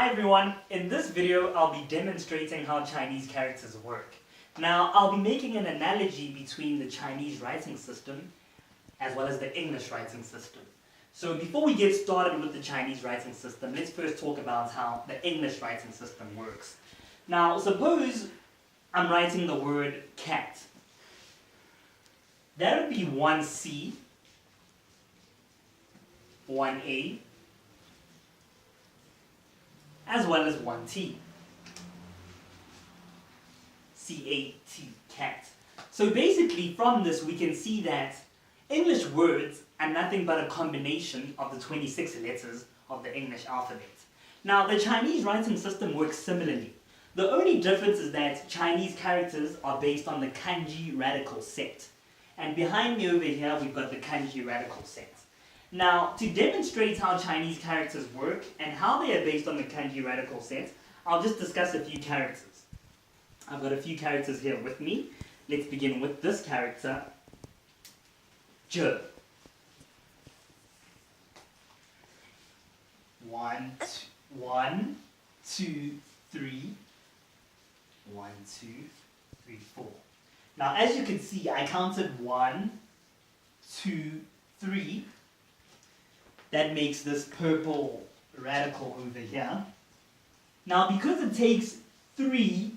Hi everyone, in this video I'll be demonstrating how Chinese characters work. Now I'll be making an analogy between the Chinese writing system as well as the English writing system. So before we get started with the Chinese writing system, let's first talk about how the English writing system works. Now suppose I'm writing the word cat. That would be one C, one A, as well as one T. C-A-T, cat. So basically from this we can see that English words are nothing but a combination of the 26 letters of the English alphabet. Now the Chinese writing system works similarly. The only difference is that Chinese characters are based on the kanji radical set. And behind me over here we've got the kanji radical set. Now, to demonstrate how Chinese characters work and how they are based on the kanji radical set, I'll just discuss a few characters. I've got a few characters here with me. Let's begin with this character, J. 1, 2, 3. 1, 2, 3, 4. Now, as you can see, I counted 1, 2, 3. That makes this purple radical over here. Now because it takes 3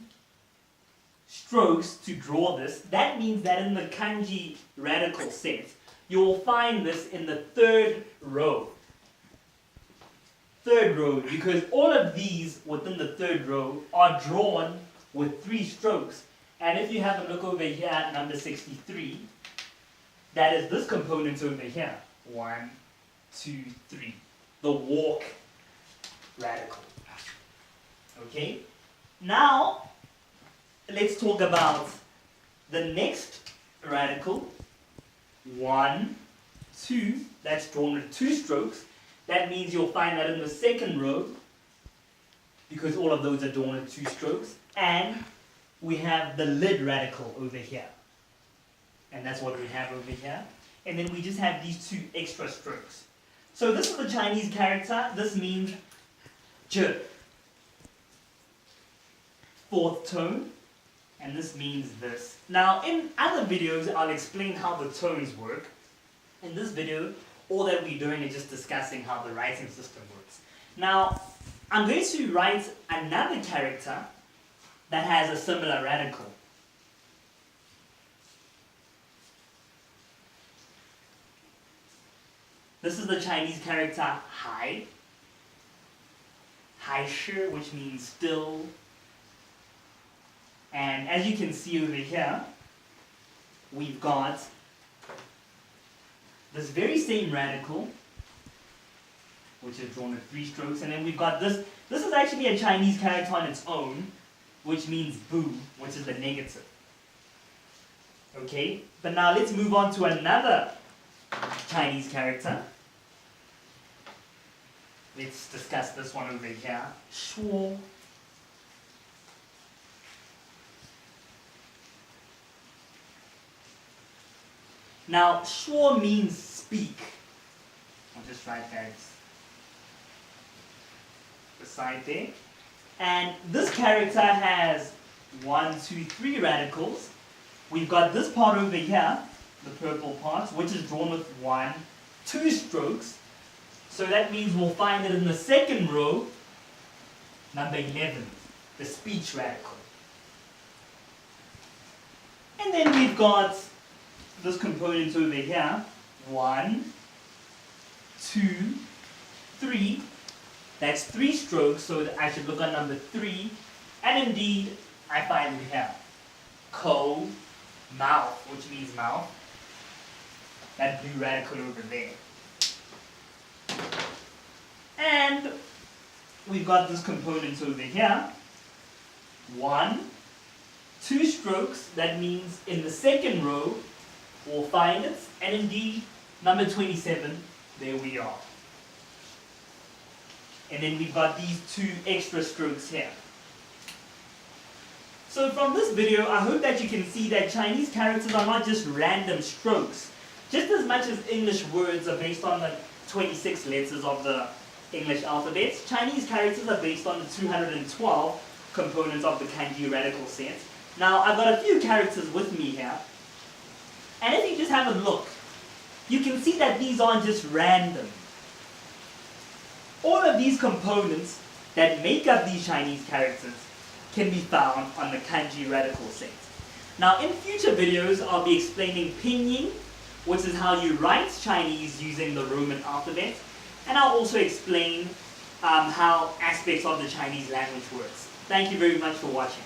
strokes to draw this, that means that in the kanji radical set, you'll find this in the third row. Third row, because all of these within the third row are drawn with 3 strokes. And if you have a look over here at number 63, that is this component over here. 1, 2, 3. The walk radical. Okay? Now, let's talk about the next radical. 1, 2. That's drawn with 2 strokes. That means you'll find that in the second row, because all of those are drawn with 2 strokes. And we have the lid radical over here. And that's what we have over here. And then we just have these 2 extra strokes. So this is the Chinese character. This means J. 4th tone. And this means this. Now in other videos I'll explain how the tones work. In this video, all that we're doing is just discussing how the writing system works. Now I'm going to write another character that has a similar radical. This is the Chinese character hai. Hai shi, which means still. And as you can see over here, we've got this very same radical, which is drawn with 3 strokes, and then we've got this. This is actually a Chinese character on its own, which means bu, which is the negative. Okay, but now let's move on to another Chinese character. Let's discuss this one over here. Shuo. Now, shuo means speak. I'll just write that beside there. And this character has 1, 2, 3 radicals. We've got this part over here, the purple part, which is drawn with 1, 2 strokes. So that means we'll find it in the second row, number 11, the speech radical. And then we've got this component over here, 1, 2, 3. That's 3 strokes, so I should look at number 3. And indeed, I find it here. Ko, mouth, which means mouth. That blue radical over there. And we've got this component over here. 1, 2 strokes. That means in the second row, we'll find it. And indeed, number 27, there we are. And then we've got these 2 extra strokes here. So from this video, I hope that you can see that Chinese characters are not just random strokes. Just as much as English words are based on the 26 letters of the English alphabet. Chinese characters are based on the 212 components of the kanji radical set. Now, I've got a few characters with me here. And if you just have a look, you can see that these aren't just random. All of these components that make up these Chinese characters can be found on the kanji radical set. Now, in future videos, I'll be explaining pinyin, which is how you write Chinese using the Roman alphabet, and I'll also explain how aspects of the Chinese language works. Thank you very much for watching.